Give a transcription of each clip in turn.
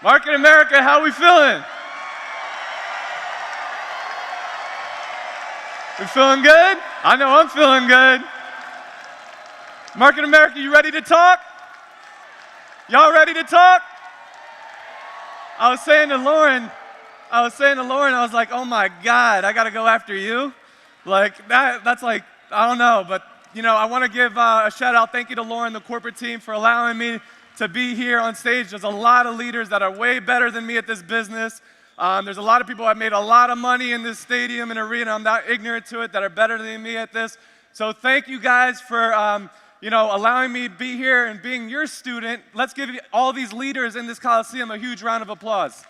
Market America, how we feeling? We feeling good? I know I'm feeling good. Market America, you ready to talk? Y'all ready to talk? I was saying to Lauren, I was like, oh my God, I gotta go after you? Like, that's like, I don't know, but I want to give a shout out, thank you to Lauren, the corporate team, for allowing me to be here on stage. There's a lot of leaders that are way better than me at this business. There's a lot of people that made a lot of money in this stadium and arena. I'm not ignorant to it, that are better than me at this. So thank you guys for allowing me to be here and being your student. Let's give all these leaders in this coliseum a huge round of applause.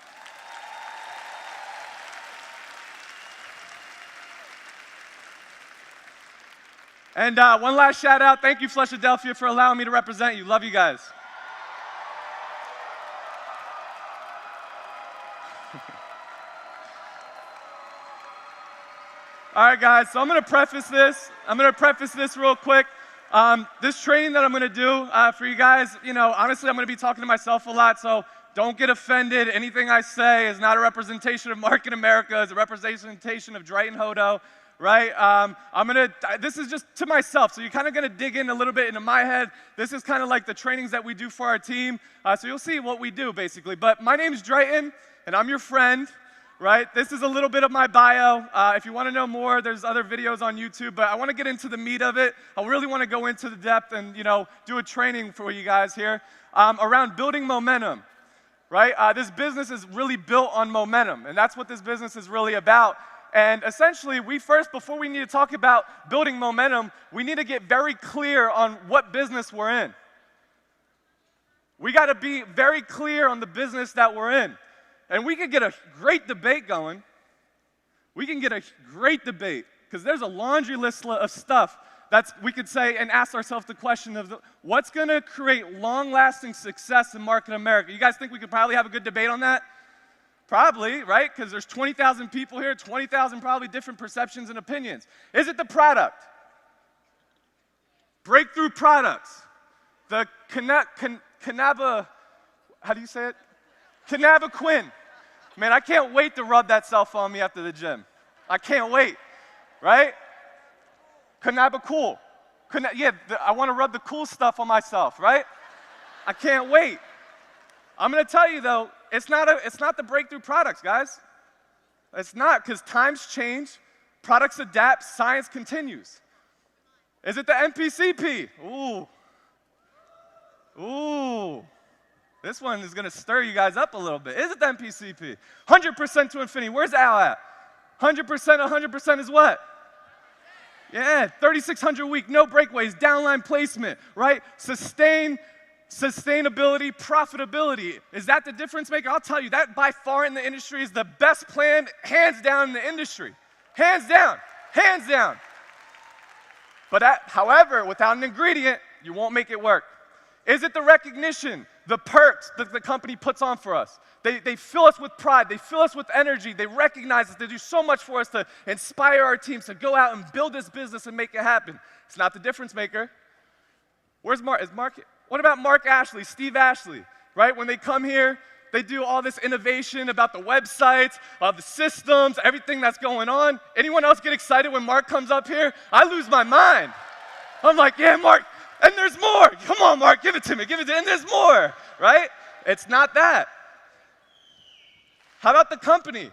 And one last shout out. Thank you, Philadelphia, for allowing me to represent you. Love you guys. All right, guys, so I'm going to preface this real quick. This training that I'm going to do for you guys, honestly, I'm going to be talking to myself a lot, so don't get offended. Anything I say is not a representation of Market America. It's a representation of Dritan Hodo, right? This is just to myself, so you're kind of going to dig in a little bit into my head. This is kind of like the trainings that we do for our team, so you'll see what we do, basically. But my name is Dritan, and I'm your friend. Right? This is a little bit of my bio. If you want to know more, there's other videos on YouTube, but I want to get into the meat of it. I really want to go into the depth and, do a training for you guys here around building momentum, right? This business is really built on momentum, and that's what this business is really about. And essentially, before we need to talk about building momentum, we need to get very clear on what business we're in. We got to be very clear on the business that we're in. And we could get a great debate going. We can get a great debate because there's a laundry list of stuff we could say and ask ourselves the question of what's going to create long-lasting success in Market America. You guys think we could probably have a good debate on that? Probably, right? Because there's 20,000 people here, 20,000 probably different perceptions and opinions. Is it the product? Breakthrough products. The Canaba, how do you say it? Canabaquin. Man, I can't wait to rub that self on me after the gym. I can't wait, right? Canabacool. I want to rub the cool stuff on myself, right? I can't wait. I'm going to tell you, though, it's not the breakthrough products, guys. It's not, because times change, products adapt, science continues. Is it the MPCP? Ooh. This one is going to stir you guys up a little bit. Is it the MPCP? 100% to infinity. Where's Al at? 100% is what? Yeah, 3,600 a week, no breakaways, downline placement, right? Sustainability, profitability. Is that the difference maker? I'll tell you, that by far in the industry is the best plan, hands down in the industry. Hands down. But however, without an ingredient, you won't make it work. Is it the recognition, the perks that the company puts on for us? They fill us with pride. They fill us with energy. They recognize us. They do so much for us to inspire our teams to go out and build this business and make it happen. It's not the difference maker. Where's Mark? What about Mark Ashley, Steve Ashley, right? When they come here, they do all this innovation about the websites, the systems, everything that's going on. Anyone else get excited when Mark comes up here? I lose my mind. I'm like, yeah, Mark. And there's more. Come on, Mark, give it to me. And there's more, right? It's not that. How about the company?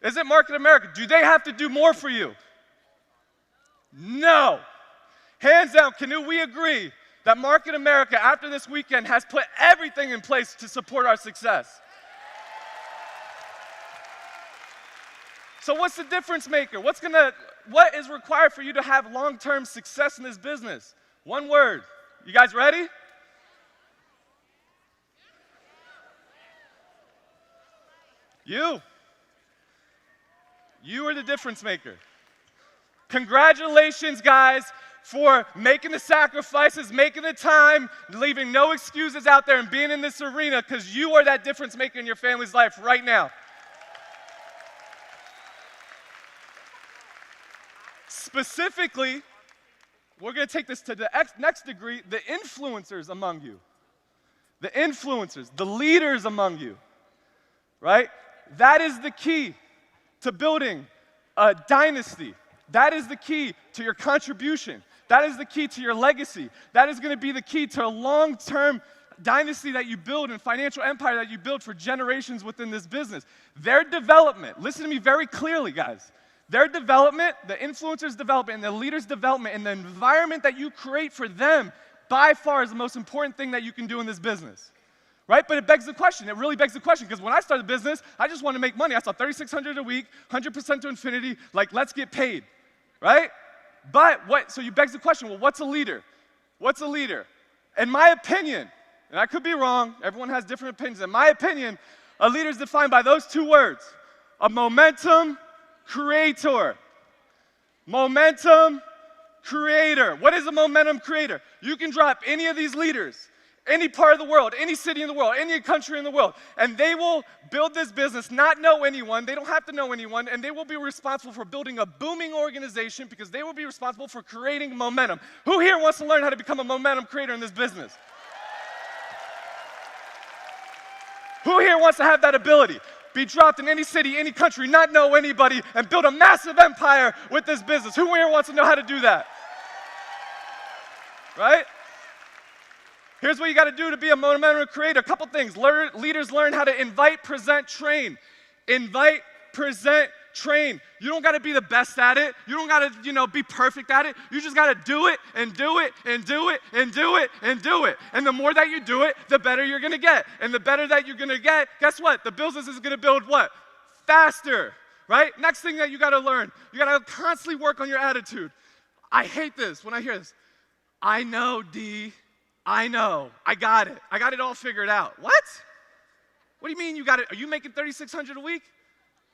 Is it Market America? Do they have to do more for you? No. Hands down, can we agree that Market America, after this weekend, has put everything in place to support our success? So what's the difference maker? What is required for you to have long-term success in this business? One word. You guys ready? You are the difference maker. Congratulations, guys, for making the sacrifices, making the time, leaving no excuses out there and being in this arena, because you are that difference maker in your family's life right now. Specifically, we're going to take this to the next degree, the influencers among you. the influencers, the leaders among you, right? That is the key to building a dynasty. That is the key to your contribution. That is the key to your legacy. That is going to be the key to a long-term dynasty that you build and financial empire that you build for generations within this business. Their development, listen to me very clearly, guys. Their development, the influencers' development, and the leaders' development, and the environment that you create for them, by far is the most important thing that you can do in this business. Right? But it begs the question. It really begs the question, because when I started the business, I just wanted to make money. I saw $3,600 a week, 100% to infinity, like, let's get paid. Right? But what, so you begs the question, well, what's a leader? What's a leader? In my opinion, and I could be wrong, everyone has different opinions. In my opinion, a leader is defined by those two words, a momentum creator. Momentum creator. What is a momentum creator? You can drop any of these leaders, any part of the world, any city in the world, any country in the world, and they will build this business, not know anyone, they don't have to know anyone, and they will be responsible for building a booming organization because they will be responsible for creating momentum. Who here wants to learn how to become a momentum creator in this business? Who here wants to have that ability? Be dropped in any city, any country, not know anybody, and build a massive empire with this business. Who here wants to know how to do that? Right? Here's what you got to do to be a momentum creator. A couple things. Leaders learn how to invite, present, train. Invite, present, train. You don't got to be the best at it. You don't got to, be perfect at it. You just got to do it and do it and do it and do it and do it. And the more that you do it, the better you're going to get. And the better that you're going to get, guess what? The business is going to build what? Faster, right? Next thing that you got to learn, you got to constantly work on your attitude. I hate this when I hear this. I know, D. I know. I got it. I got it all figured out. What? What do you mean you got it? Are you making $3,600 a week?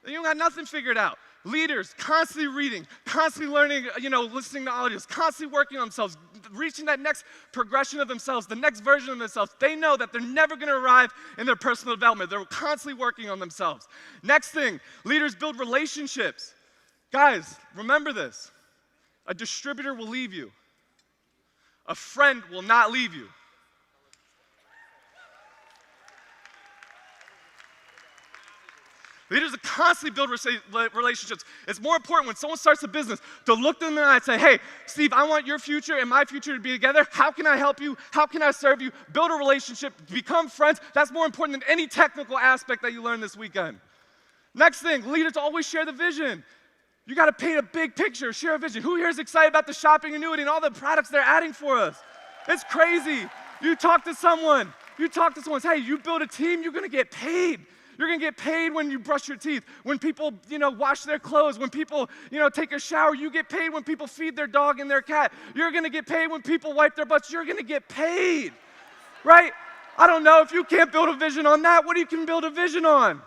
You don't got nothing figured out. Leaders constantly reading, constantly learning, listening to audios, constantly working on themselves, reaching that next progression of themselves, the next version of themselves. They know that they're never going to arrive in their personal development. They're constantly working on themselves. Next thing, leaders build relationships. Guys, remember this. A distributor will leave you. A friend will not leave you. Leaders constantly build relationships. It's more important when someone starts a business to look them in the eye and say, hey, Steve, I want your future and my future to be together. How can I help you? How can I serve you? Build a relationship, become friends. That's more important than any technical aspect that you learn this weekend. Next thing, leaders always share the vision. You got to paint a big picture, share a vision. Who here is excited about the shopping annuity and all the products they're adding for us? It's crazy. You talk to someone, say, hey, you build a team, you're going to get paid. You're going to get paid when you brush your teeth, when people, wash their clothes, when people, take a shower. You get paid when people feed their dog and their cat. You're going to get paid when people wipe their butts. You're going to get paid, right? I don't know if you can't build a vision on that. What do you can build a vision on,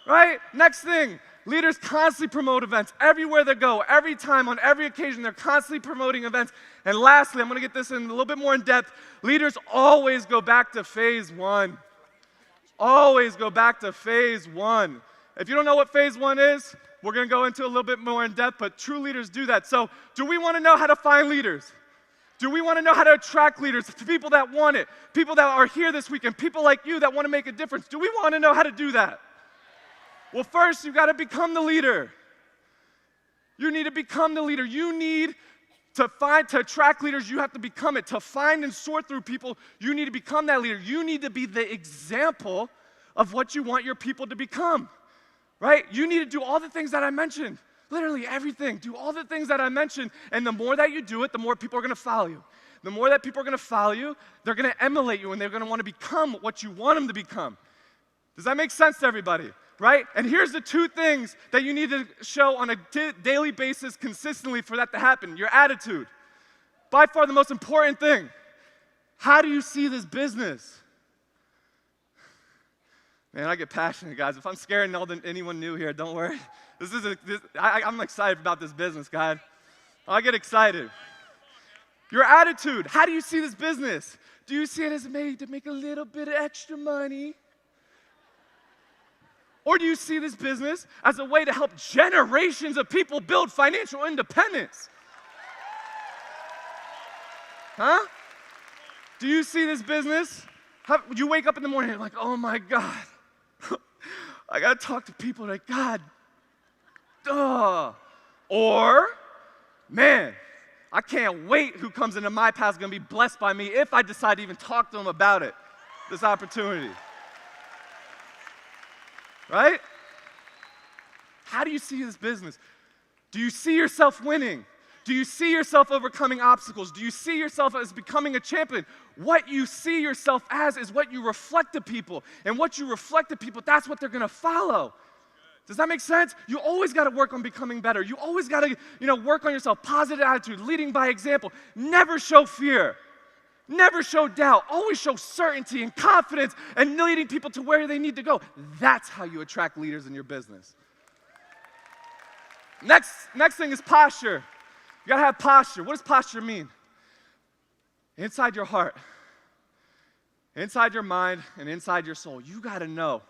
right? Next thing. Leaders constantly promote events everywhere they go, every time, on every occasion. They're constantly promoting events. And lastly, I'm going to get this in a little bit more in depth. Leaders always go back to phase one. Always go back to phase one. If you don't know what phase one is, we're going to go into a little bit more in depth, but true leaders do that. So do we want to know how to find leaders? Do we want to know how to attract leaders, people that want it, people that are here this weekend, people like you that want to make a difference? Do we want to know how to do that? Well, first, you've got to become the leader. You need to become the leader. You need to attract leaders, you have to become it. To find and sort through people, you need to become that leader. You need to be the example of what you want your people to become, right? You need to do all the things that I mentioned. Literally everything. Do all the things that I mentioned, and the more that you do it, the more people are going to follow you. The more that people are going to follow you, they're going to emulate you, and they're going to want to become what you want them to become. Does that make sense to everybody? Right? And here's the two things that you need to show on a daily basis consistently for that to happen. Your attitude. By far the most important thing. How do you see this business? Man, I get passionate, guys. If I'm scaring anyone new here, don't worry. I'm excited about this business, guys. I get excited. Your attitude. How do you see this business? Do you see it as made to make a little bit of extra money? Or do you see this business as a way to help generations of people build financial independence? Huh? Do you see this business You wake up in the morning and you're like, oh my God, I got to talk to people like, God, duh. Or, man, I can't wait who comes into my path is going to be blessed by me if I decide to even talk to them about it, this opportunity. Right? How do you see this business? Do you see yourself winning? Do you see yourself overcoming obstacles? Do you see yourself as becoming a champion? What you see yourself as is what you reflect to people. And what you reflect to people, that's what they're going to follow. Does that make sense? You always got to work on becoming better. You always got to, work on yourself. Positive attitude, leading by example. Never show fear. Never show doubt. Always show certainty and confidence and leading people to where they need to go. That's how you attract leaders in your business. Next thing is posture. You gotta have posture. What does posture mean? Inside your heart, inside your mind, and inside your soul. You gotta know.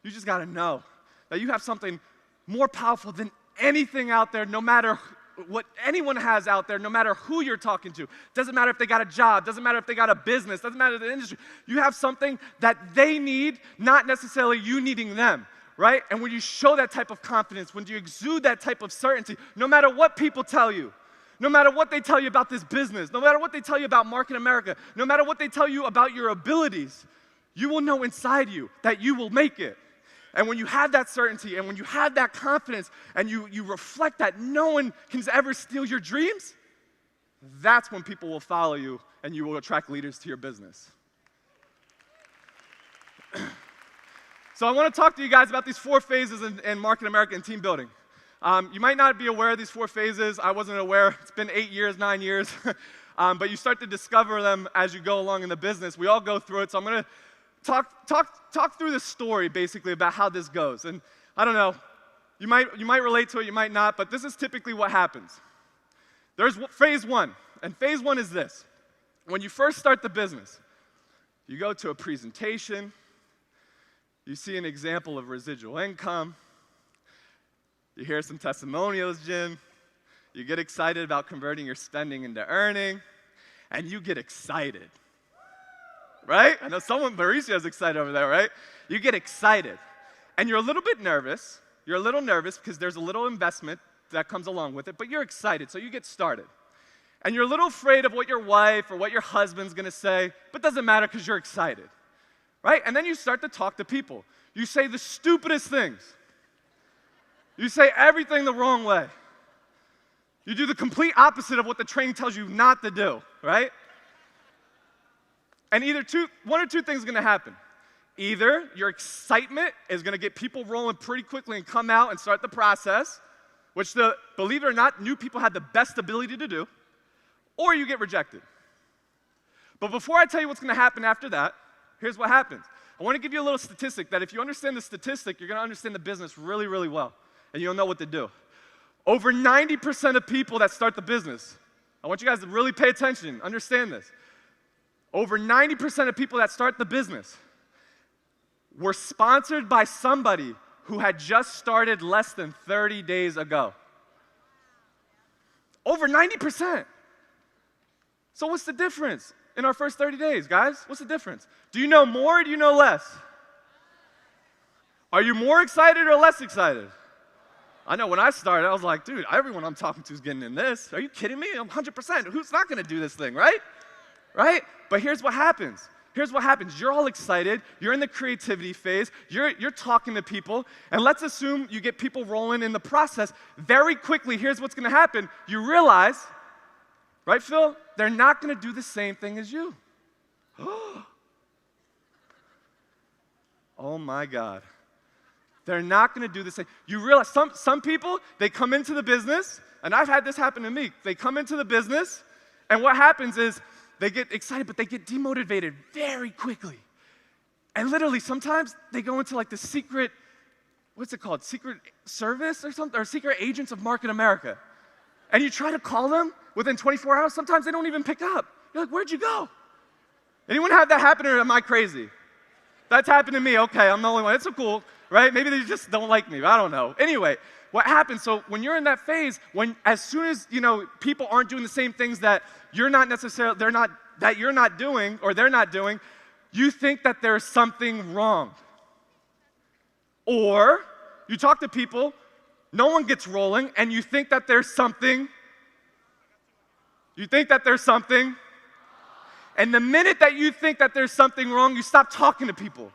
You just gotta know that you have something more powerful than anything out there, no matter what anyone has out there, no matter who you're talking to. Doesn't matter if they got a job, doesn't matter if they got a business, doesn't matter the industry. You have something that they need, not necessarily you needing them. Right? And when you show that type of confidence, when you exude that type of certainty, no matter what people tell you, no matter what they tell you about this business, no matter what they tell you about Market America, no matter what they tell you about your abilities, you will know inside you that you will make it. And when you have that certainty and when you have that confidence and you reflect that no one can ever steal your dreams, that's when people will follow you and you will attract leaders to your business. So I want to talk to you guys about these 4 phases in Market America and team building. You might not be aware of these 4 phases. I wasn't aware. It's been 8 years, 9 years. But you start to discover them as you go along in the business. We all go through it. So I'm going to talk through the story, basically, about how this goes. And I don't know. You might relate to it. You might not. But this is typically what happens. There's phase 1. And phase 1 is this. When you first start the business, you go to a presentation. You see an example of residual income. You hear some testimonials, Jim. You get excited about converting your spending into earning, and you get excited. Right? I know Mauricio is excited over there, right? You get excited. And you're a little bit nervous. You're a little nervous because there's a little investment that comes along with it, but you're excited, so you get started. And you're a little afraid of what your wife or what your husband's going to say, but it doesn't matter because you're excited. Right? And then you start to talk to people. You say the stupidest things. You say everything the wrong way. You do the complete opposite of what the training tells you not to do, right? And one or two things are going to happen. Either your excitement is going to get people rolling pretty quickly and come out and start the process, which, believe it or not, new people have the best ability to do, or you get rejected. But before I tell you what's going to happen after that, here's what happens. I want to give you a little statistic that if you understand the statistic, you're going to understand the business really, really well, and you'll know what to do. Over 90% of people that start the business, I want you guys to really pay attention, understand this. Over 90% of people that start the business were sponsored by somebody who had just started less than 30 days ago. Over 90%. So what's the difference in our first 30 days, guys? What's the difference? Do you know more or do you know less? Are you more excited or less excited? I know when I started, I was like, dude, everyone I'm talking to is getting in this. Are you kidding me? I'm 100%. Who's not going to do this thing, right? Right? But here's what happens. Here's what happens. You're all excited. You're in the creativity phase. You're talking to people. And let's assume you get people rolling in the process. Very quickly, here's what's going to happen. You realize, right, Phil? They're not going to do the same thing as you. Oh, my God. They're not going to do the same. You realize some people, they come into the business, and I've had this happen to me. They come into the business, and what happens is they get excited, but they get demotivated very quickly. And literally, sometimes they go into like the secret, what's it called? Secret service or something, or secret agents of Market America. And you try to call them within 24 hours, sometimes they don't even pick up. You're like, where'd you go? Anyone have that happen, or am I crazy? That's happened to me. Okay, I'm the only one. It's so cool, right? Maybe they just don't like me. I don't know. Anyway, what happens, so when you're in that phase, as soon as, people aren't doing the same things that you're not necessarily, that you're not doing, or they're not doing, you think that there's something wrong. Or you talk to people, no one gets rolling, and you think that there's something. You think that there's something. And the minute that you think that there's something wrong, you stop talking to people.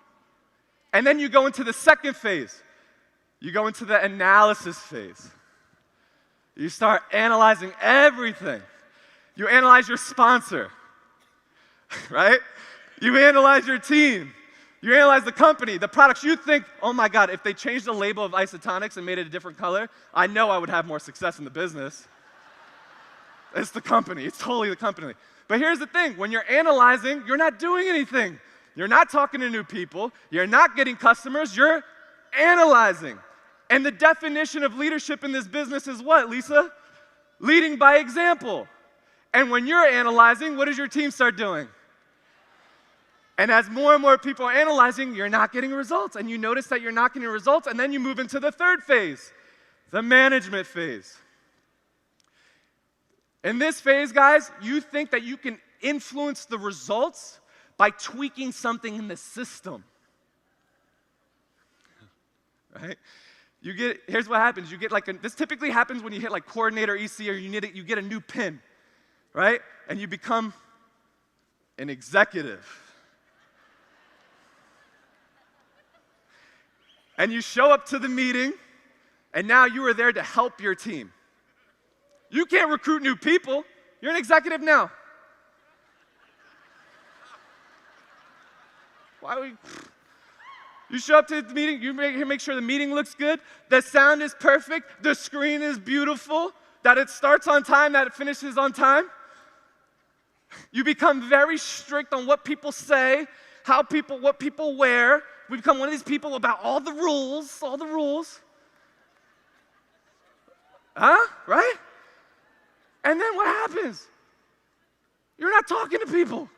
And then you go into the second phase. You go into the analysis phase. You start analyzing everything. You analyze your sponsor, right? You analyze your team. You analyze the company, the products. You think, oh my God, if they changed the label of isotonics and made it a different color, I know I would have more success in the business. It's the company. It's totally the company. But here's the thing. When you're analyzing, you're not doing anything. You're not talking to new people. You're not getting customers. You're analyzing. And the definition of leadership in this business is what, Lisa? Leading by example. And when you're analyzing, what does your team start doing? And as more and more people are analyzing, you're not getting results. And you notice that you're not getting results, and then you move into the third phase, the management phase. In this phase, guys, you think that you can influence the results by tweaking something in the system. Right? Here's what happens. You get this typically happens when you hit like coordinator EC, or you get a new pin, right? And you become an executive. And you show up to the meeting, and now you are there to help your team. You can't recruit new people. You're an executive now. Why would you show up to the meeting, you make sure the meeting looks good, the sound is perfect, the screen is beautiful, that it starts on time, that it finishes on time. You become very strict on what people say, what people wear. We become one of these people about all the rules. Huh? Right? And then what happens? You're not talking to people.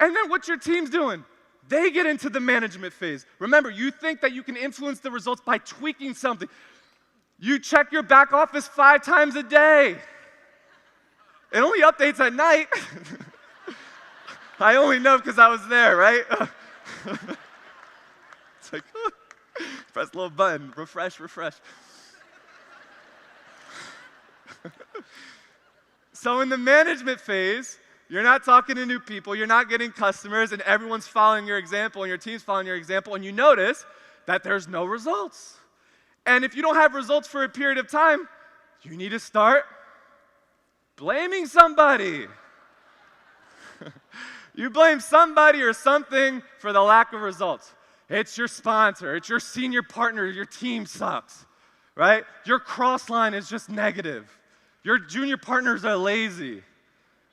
And then what's your team's doing? They get into the management phase. Remember, you think that you can influence the results by tweaking something. You check your back office 5 times a day. It only updates at night. I only know because I was there, right? It's like, press a little button, refresh. So in the management phase, you're not talking to new people, you're not getting customers, and everyone's following your example, and your team's following your example, and you notice that there's no results. And if you don't have results for a period of time, you need to start blaming somebody. You blame somebody or something for the lack of results. It's your sponsor, it's your senior partner, your team sucks, right? Your cross line is just negative. Your junior partners are lazy.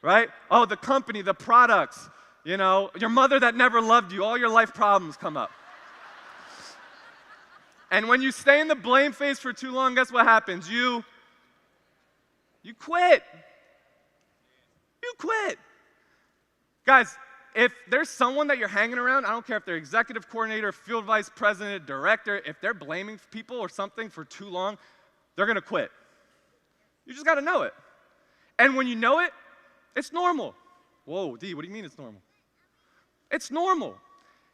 Right? Oh, the company, the products, your mother that never loved you, all your life problems come up. And when you stay in the blame phase for too long, guess what happens? You quit. You quit. Guys, if there's someone that you're hanging around, I don't care if they're executive coordinator, field vice president, director, if they're blaming people or something for too long, they're going to quit. You just got to know it. And when you know it, it's normal. Whoa, D, what do you mean it's normal? It's normal.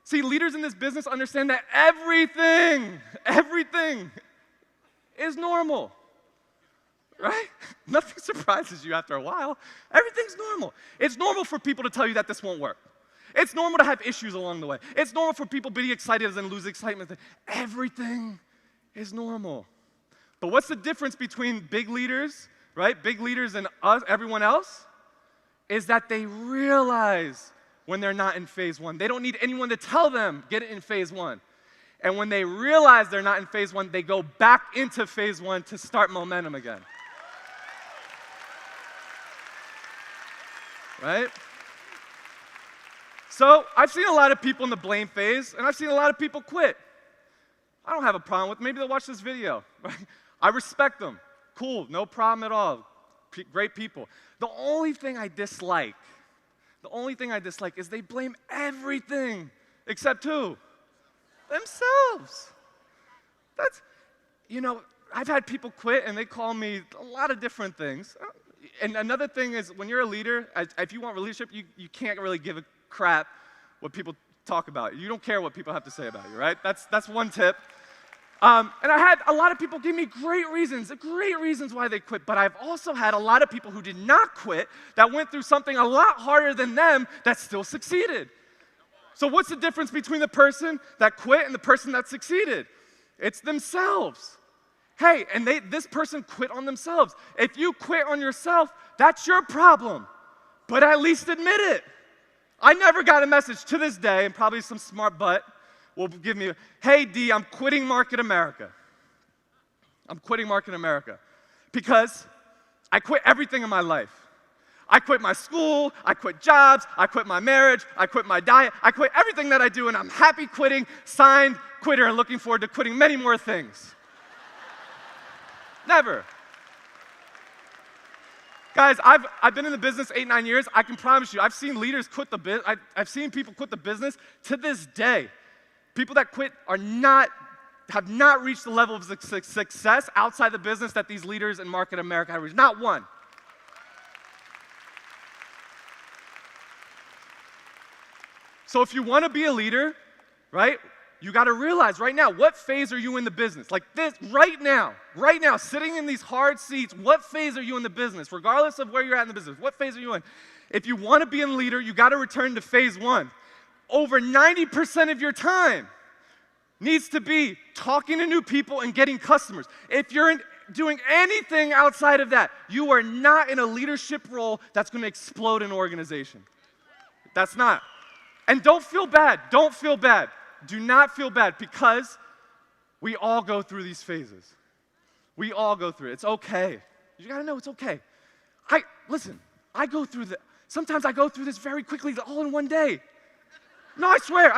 See, leaders in this business understand that everything is normal, right? Nothing surprises you after a while. Everything's normal. It's normal for people to tell you that this won't work. It's normal to have issues along the way. It's normal for people being excited and lose excitement. Everything is normal. But what's the difference between big leaders, right? Big leaders and us, everyone else? Is that they realize when they're not in phase 1. They don't need anyone to tell them, get it in phase 1. And when they realize they're not in phase 1, they go back into phase 1 to start momentum again. Right? So I've seen a lot of people in the blame phase, and I've seen a lot of people quit. I don't have a problem with it. Maybe they'll watch this video. Right? I respect them. Cool, no problem at all. Great people. The only thing I dislike is they blame everything except who? Themselves. I've had people quit and they call me a lot of different things. And another thing is when you're a leader, if you want leadership, you can't really give a crap what people talk about you. You don't care what people have to say about you, right? That's one tip. And I had a lot of people give me great reasons why they quit, but I've also had a lot of people who did not quit that went through something a lot harder than them that still succeeded. So what's the difference between the person that quit and the person that succeeded? It's themselves. Hey, and this person quit on themselves. If you quit on yourself, that's your problem, but at least admit it. I never got a message to this day, and probably some smart butt will give me, hey, D, I'm quitting Market America. I'm quitting Market America because I quit everything in my life. I quit my school, I quit jobs, I quit my marriage, I quit my diet, I quit everything that I do, and I'm happy quitting, signed quitter, and looking forward to quitting many more things. Never. Guys, I've been in the business 8-9 years. I can promise you, I've seen leaders quit the business. I've seen people quit the business to this day. People that quit have not reached the level of success outside the business that these leaders in Market America have reached. Not one. So if you want to be a leader, right, you got to realize right now, what phase are you in the business? Like this, right now, sitting in these hard seats, what phase are you in the business? Regardless of where you're at in the business, what phase are you in? If you want to be a leader, you got to return to phase 1. Over 90% of your time needs to be talking to new people and getting customers. If you're doing anything outside of that, you are not in a leadership role that's going to explode an organization. That's not. And don't feel bad. Don't feel bad. Do not feel bad, because we all go through these phases. We all go through it. It's okay. You got to know it's okay. Listen, sometimes I go through this very quickly, all in one day. No, I swear.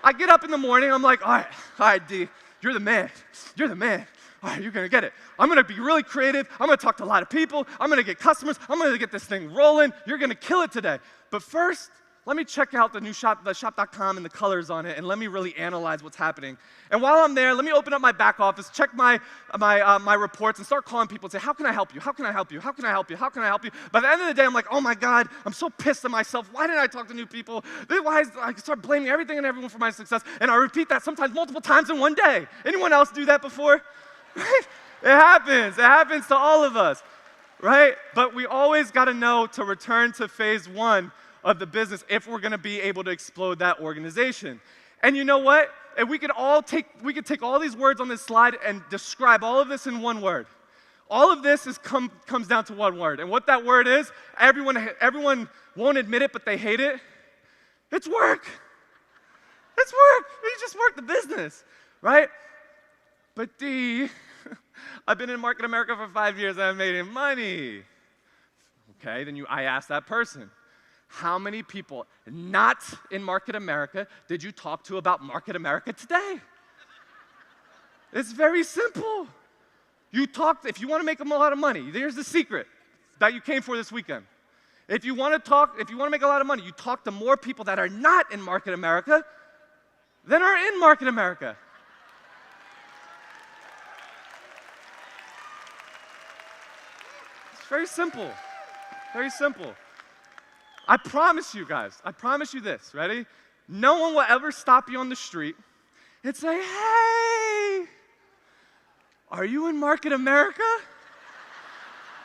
I get up in the morning, I'm like, all right, D, you're the man. All right, you're going to get it. I'm going to be really creative. I'm going to talk to a lot of people. I'm going to get customers. I'm going to get this thing rolling. You're going to kill it today. But first, let me check out the new shop, the shop.com and the colors on it, and let me really analyze what's happening. And while I'm there, let me open up my back office, check my reports, and start calling people and say, how can I help you? How can I help you? How can I help you? How can I help you? By the end of the day, I'm like, oh my God, I'm so pissed at myself. Why didn't I talk to new people? I start blaming everything and everyone for my success, and I repeat that sometimes multiple times in one day. Anyone else do that before? Right? It happens. It happens to all of us, right? But we always got to know to return to phase 1 of the business if we're going to be able to explode that organization. And you know what? If we could take all these words on this slide and describe all of this in one word. All of this comes down to one word. And what that word is, everyone won't admit it, but they hate it. It's work. It's work. You just work the business, right? But D, I've been in Market America for 5 years and I've made any money. Okay, then I ask that person, how many people not in Market America did you talk to about Market America today? It's very simple. If you want to make a lot of money, here's the secret that you came for this weekend. If you want to make a lot of money, you talk to more people that are not in Market America than are in Market America. It's very simple. Very simple. I promise you guys, I promise you this, ready? No one will ever stop you on the street and say, hey, are you in Market America?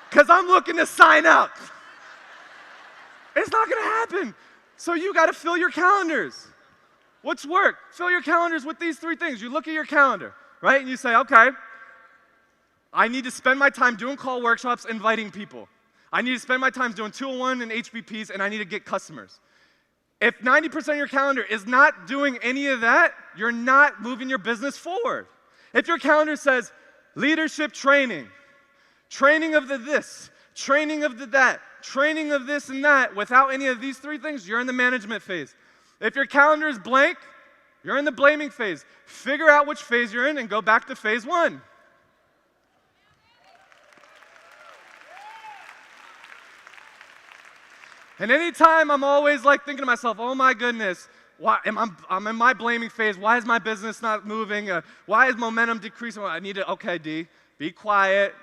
Because I'm looking to sign up. It's not going to happen. So you got to fill your calendars. What's work? Fill your calendars with these 3 things. You look at your calendar, right? And you say, okay, I need to spend my time doing call workshops, inviting people. I need to spend my time doing 201 and HBPs, and I need to get customers. If 90% of your calendar is not doing any of that, you're not moving your business forward. If your calendar says leadership training, training of the this, training of the that, training of this and that, without any of these 3 things, you're in the management phase. If your calendar is blank, you're in the blaming phase. Figure out which phase you're in and go back to phase 1. And anytime I'm always like thinking to myself, oh my goodness, I'm in my blaming phase. Why is my business not moving? Why is momentum decreasing? I need to, okay, D, be quiet,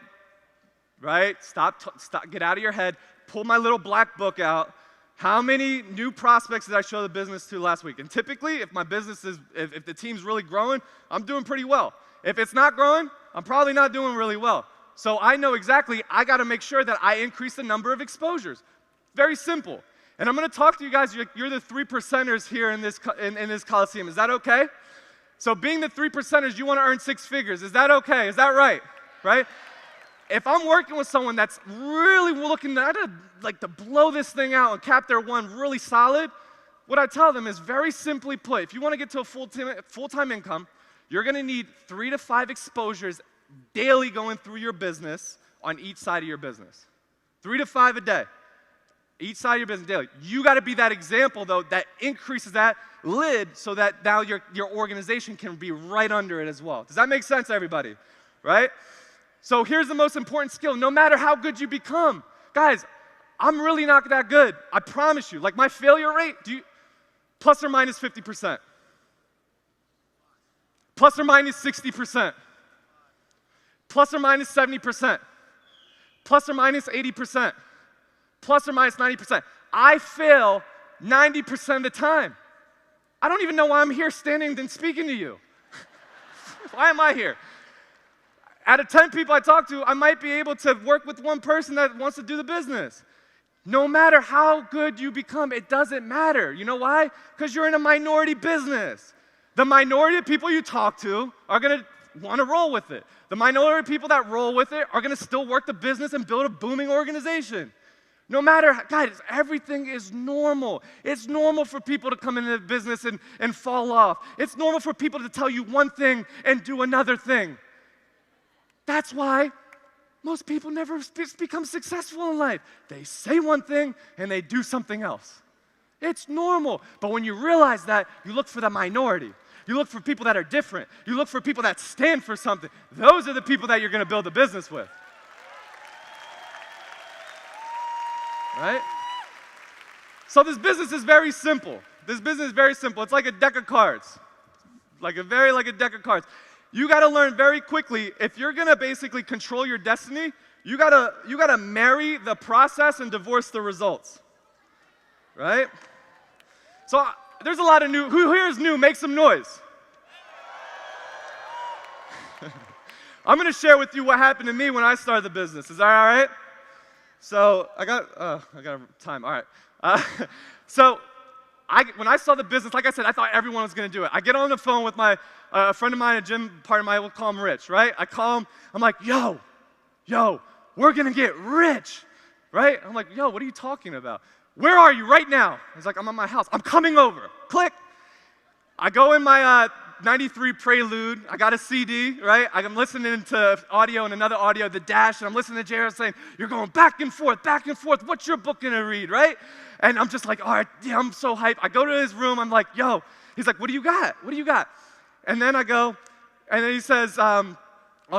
right? Stop, get out of your head. Pull my little black book out. How many new prospects did I show the business to last week? And typically, if my business is, if the team's really growing, I'm doing pretty well. If it's not growing, I'm probably not doing really well. So I know exactly, I got to make sure that I increase the number of exposures. Very simple. And I'm going to talk to you guys, you're the 3%ers here in this coliseum. Is that okay? So being the 3%ers, you want to earn 6 figures. Is that okay? Is that right? Right? If I'm working with someone that's really looking to blow this thing out and cap their one really solid, what I tell them is very simply put, if you want to get to a full-time income, you're going to need 3 to 5 exposures daily going through your business on each side of your business. 3 to 5 a day, each side of your business daily. You got to be that example, though, that increases that lid so that now your organization can be right under it as well. Does that make sense, everybody? Right? So here's the most important skill. No matter how good you become, guys, I'm really not that good. I promise you. Like my failure rate, plus or minus 50%. Plus or minus 60%. Plus or minus 70%. Plus or minus 80%. Plus or minus 90%. I fail 90% of the time. I don't even know why I'm here standing and speaking to you. Why am I here? Out of 10 people I talk to, I might be able to work with one person that wants to do the business. No matter how good you become, it doesn't matter. You know why? Because you're in a minority business. The minority of people you talk to are going to want to roll with it. The minority of people that roll with it are going to still work the business and build a booming organization. No matter, guys, everything is normal. It's normal for people to come into the business and fall off. It's normal for people to tell you one thing and do another thing. That's why most people never become successful in life. They say one thing and they do something else. It's normal. But when you realize that, you look for the minority. You look for people that are different. You look for people that stand for something. Those are the people that you're going to build a business with. Right? So this business is very simple. This business is very simple. It's like a deck of cards. Like a deck of cards. You got to learn very quickly, if you're going to basically control your destiny, you got to marry the process and divorce the results. Right? So there's a lot of new. Who here is new? Make some noise. I'm going to share with you what happened to me when I started the business. Is that all right? So I got time. All right. When I saw the business, like I said, I thought everyone was going to do it. I get on the phone with a friend of mine, a gym partner of mine, we'll call him Rich, right? I call him, I'm like, yo, we're going to get rich, right? I'm like, yo, what are you talking about? Where are you right now? He's like, I'm at my house. I'm coming over. Click. I go in my 93 Prelude. I got a CD, right? I'm listening to audio and another audio, The Dash, and I'm listening to Jared saying, you're going back and forth. What's your book going to read, right? And I'm just like, all right, yeah, I'm so hyped. I go to his room. I'm like, yo. He's like, what do you got? And then I go, and then he says, I'll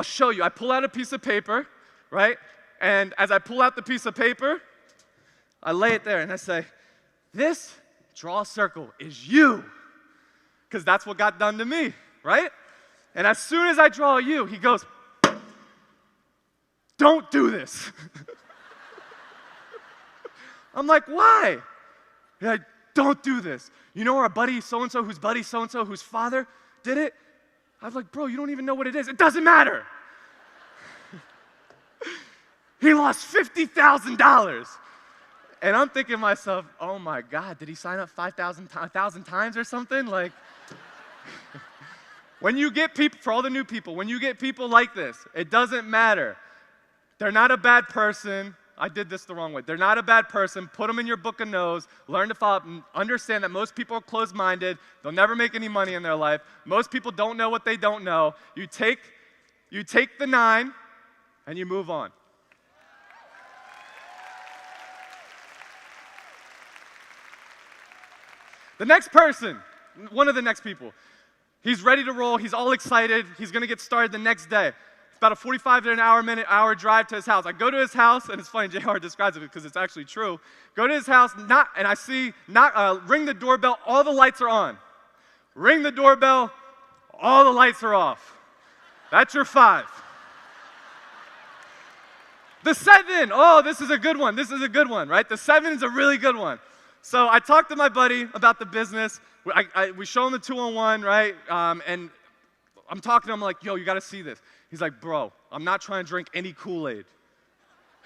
show you. I pull out a piece of paper, right? And as I pull out the piece of paper, I lay it there and I say, this, draw a circle, is you. Because that's what got done to me, right? And as soon as I draw you, he goes, don't do this. I'm like, why? He's like, don't do this. You know our buddy so-and-so, whose father did it? I was like, bro, you don't even know what it is. It doesn't matter. He lost $50,000. And I'm thinking to myself, oh my God, did he sign up 1,000 times or something? Like, when you get people, for all the new people, when you get people like this, it doesn't matter. They're not a bad person. I did this the wrong way. They're not a bad person. Put them in your book of no's. Learn to follow up and understand that most people are closed-minded. They'll never make any money in their life. Most people don't know what they don't know. You take the 9 and you move on. The next person, one of the next people, he's ready to roll. He's all excited. He's going to get started the next day. It's about a 45 to an hour drive to his house. I go to his house, and it's funny, JR describes it because it's actually true. Go to his house, and I see, ring the doorbell, all the lights are on. Ring the doorbell, all the lights are off. That's your 5. The 7, oh, this is a good one, right? The 7 is a really good one. So I talked to my buddy about the business. We show him the 2-on-1, right? And I'm talking to him like, yo, you got to see this. He's like, bro, I'm not trying to drink any Kool-Aid.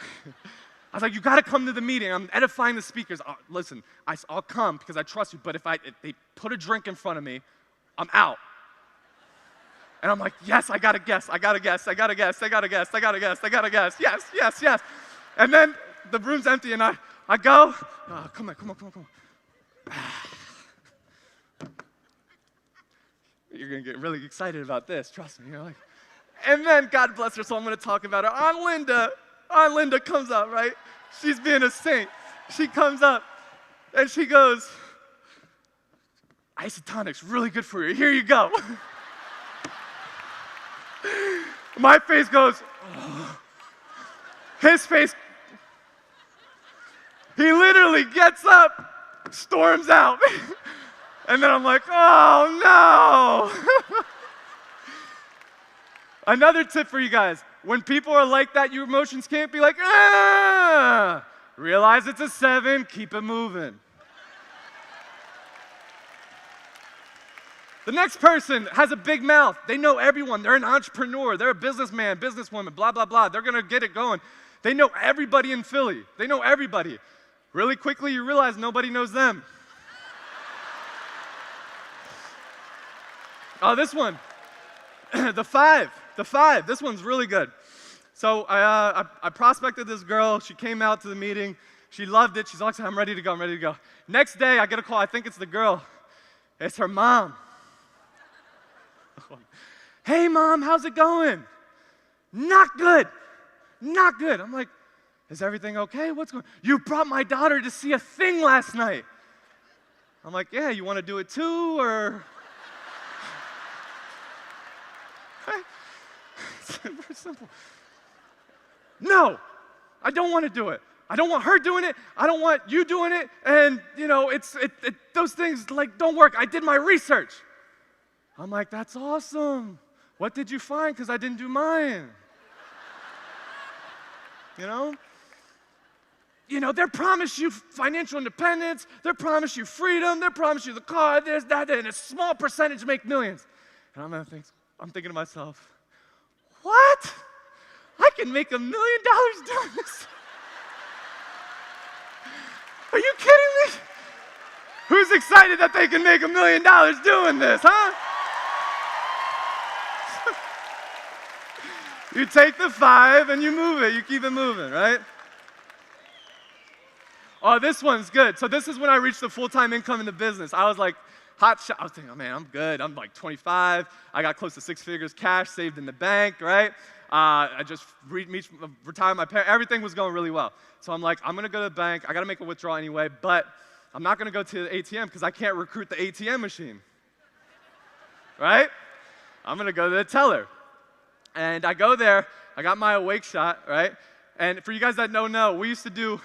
I was like, you got to come to the meeting. I'm edifying the speakers. Listen, I'll come because I trust you, but if they put a drink in front of me, I'm out. And I'm like, yes, I got to guess. Yes. And then the room's empty, and I go, oh, come on. You're going to get really excited about this, trust me. You're like, and then, God bless her, so I'm going to talk about her. Aunt Linda comes up, right? She's being a saint. She comes up, and she goes, isotonic's really good for you. Here you go. My face goes, oh. His face, he literally gets up, storms out. And then I'm like, oh no. Another tip for you guys, when people are like that, your emotions can't be like, ah. Realize it's a 7, keep it moving. The next person has a big mouth. They know everyone. They're an entrepreneur. They're a businessman, businesswoman, blah, blah, blah. They're going to get it going. They know everybody in Philly. They know everybody. Really quickly, you realize nobody knows them. Oh, this one. The 5. This one's really good. So I prospected this girl. She came out to the meeting. She loved it. She's like, I'm ready to go. Next day, I get a call. I think it's the girl. It's her mom. Hey, Mom, how's it going? Not good. I'm like, is everything okay? What's going on? You brought my daughter to see a thing last night. I'm like, yeah, you want to do it too, or? It's very simple. No, I don't want to do it. I don't want her doing it. I don't want you doing it. And, those things, don't work. I did my research. I'm like, that's awesome. What did you find? Because I didn't do mine. They promise you financial independence. They promise you freedom. They promise you the car, this, that, and a small percentage make millions. And I'm thinking to myself, what? I can make $1 million doing this? Are you kidding me? Who's excited that they can make $1 million doing this, huh? You take the 5 and you move it. You keep it moving, right? Oh, this one's good. So this is when I reached the full-time income in the business. I was like, hot shot. I was thinking, oh man, I'm good. I'm like 25. I got close to 6 figures cash saved in the bank, right? I just retired my parents. Everything was going really well. So I'm like, I'm going to go to the bank. I got to make a withdrawal anyway, but I'm not going to go to the ATM because I can't recruit the ATM machine, right? I'm going to go to the teller. And I go there. I got my awake shot, right? And for you guys that don't know, we used to do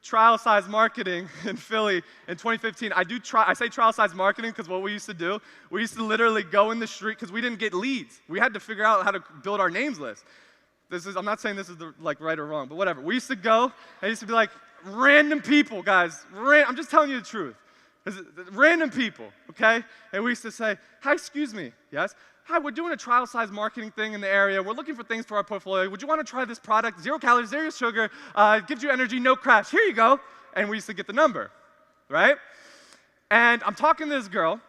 trial size marketing in Philly in 2015. I say trial size marketing because what we used to do, we used to literally go in the street because we didn't get leads. We had to figure out how to build our names list. I'm not saying this is right or wrong, but whatever. We used to go, and it used to be like random people, guys. I'm just telling you the truth. Random people, okay? And we used to say, hi, excuse me, yes? Hi, we're doing a trial size marketing thing in the area. We're looking for things for our portfolio. Would you want to try this product? 0 calories, 0 sugar, gives you energy, no crash. Here you go. And we used to get the number, right? And I'm talking to this girl,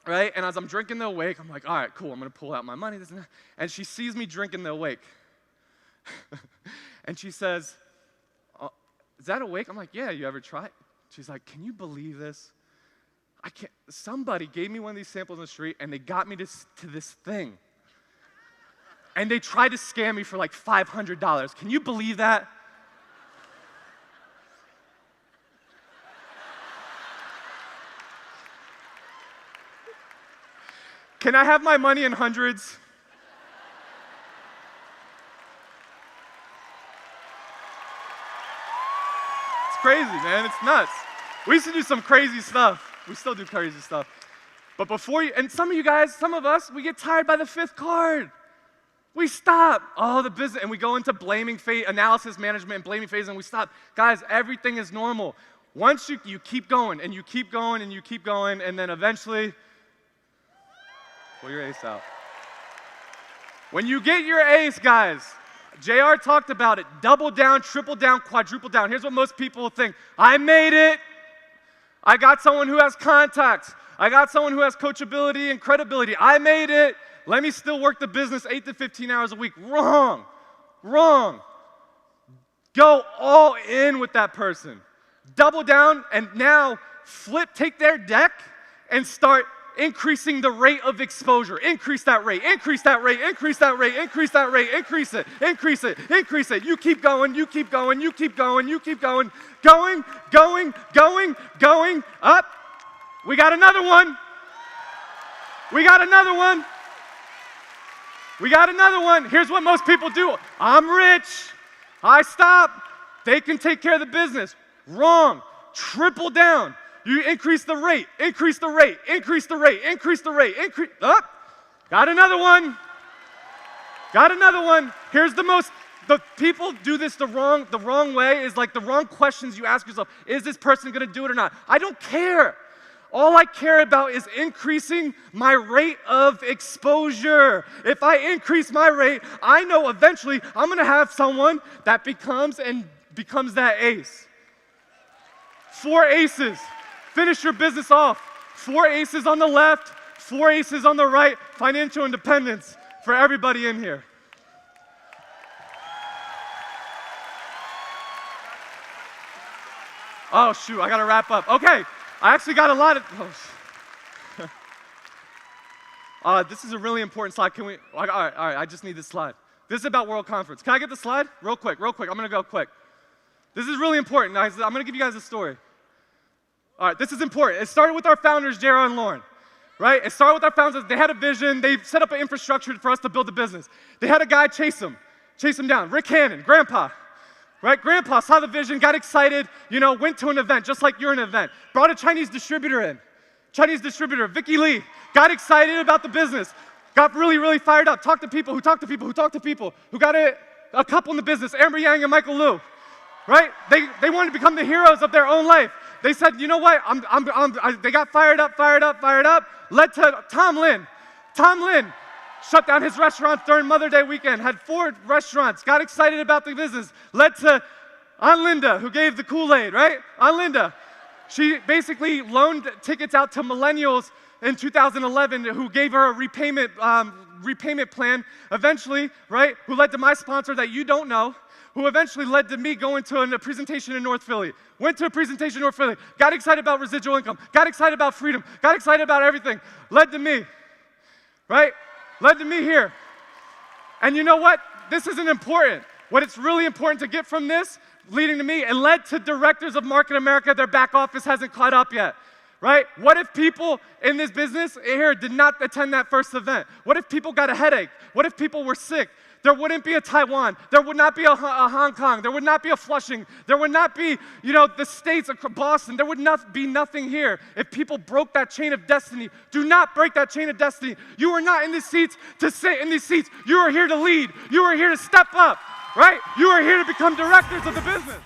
right? And as I'm drinking the Awake, I'm like, all right, cool. I'm going to pull out my money. This and that. And she sees me drinking the Awake. And she says, oh, is that Awake? I'm like, yeah, you ever try it? She's like, can you believe this? Somebody gave me one of these samples in the street, and they got me to this thing. And they tried to scam me for like $500. Can you believe that? Can I have my money in hundreds? It's crazy, man. It's nuts. We used to do some crazy stuff. We still do crazy stuff. But and some of you guys, some of us, we get tired by the 5th card. We stop. Oh, the business, and we go into blaming phase, analysis management and blaming phase, and we stop. Guys, everything is normal. Once you keep going, and you keep going, and you keep going, and then eventually, pull your ace out. When you get your ace, guys, JR talked about it, double down, triple down, quadruple down. Here's what most people think. I made it. I got someone who has contacts. I got someone who has coachability and credibility. I made it. Let me still work the business 8 to 15 hours a week. Wrong. Wrong. Go all in with that person. Double down and now take their deck and start increasing the rate of exposure. Increase that rate, increase that rate, increase that rate, increase that rate, increase it, increase it, increase it. You keep going, you keep going, you keep going, you keep going, going, up. We got another one. We got another one. We got another one. Here's what most people do. I'm rich. I stop. They can take care of the business. Wrong. Triple down. You increase the rate, increase the rate, increase the rate, increase the rate, increase, up. Got another one. Got another one. Here's the people do this the wrong way, is like the wrong questions you ask yourself. Is this person gonna do it or not? I don't care. All I care about is increasing my rate of exposure. If I increase my rate, I know eventually I'm gonna have someone that becomes that ace. 4 aces. Finish your business off. 4 aces on the left, 4 aces on the right. Financial independence for everybody in here. Oh, shoot, I gotta wrap up. Okay, I actually got a lot of, this is a really important slide. Can we, all right, I just need this slide. This is about World Conference. Can I get the slide? Real quick, I'm gonna go quick. This is really important, guys. I'm gonna give you guys a story. All right, this is important. It started with our founders, J.R. and Lauren, right? It started with our founders. They had a vision. They set up an infrastructure for us to build a business. They had a guy chase them down. Rick Hannon, Grandpa, right? Grandpa saw the vision, got excited, went to an event, just like you're in an event. Brought a Chinese distributor in. Vicky Lee, got excited about the business. Got really, really fired up. Talked to people, who got a couple in the business, Amber Yang and Michael Liu, right? They wanted to become the heroes of their own life. They said, you know what, they got fired up, led to Tom Lin. Tom Lin shut down his restaurants during Mother Day weekend, had 4 restaurants, got excited about the business, led to Aunt Linda, who gave the Kool-Aid, right? Aunt Linda, she basically loaned tickets out to millennials in 2011 who gave her a repayment plan, eventually, right, who led to my sponsor that you don't know, who eventually led to me going to a presentation in North Philly. Went to a presentation in North Philly, got excited about residual income, got excited about freedom, got excited about everything. Led to me, right? Led to me here. And you know what? This isn't important. What it's really important to get from this, leading to me, it led to directors of Market America, their back office hasn't caught up yet. Right? What if people in this business here did not attend that first event? What if people got a headache? What if people were sick? There wouldn't be a Taiwan. There would not be a Hong Kong. There would not be a Flushing. There would not be, the States, Boston. There would not be nothing here if people broke that chain of destiny. Do not break that chain of destiny. You are not in these seats to sit in these seats. You are here to lead. You are here to step up, right? You are here to become directors of the business.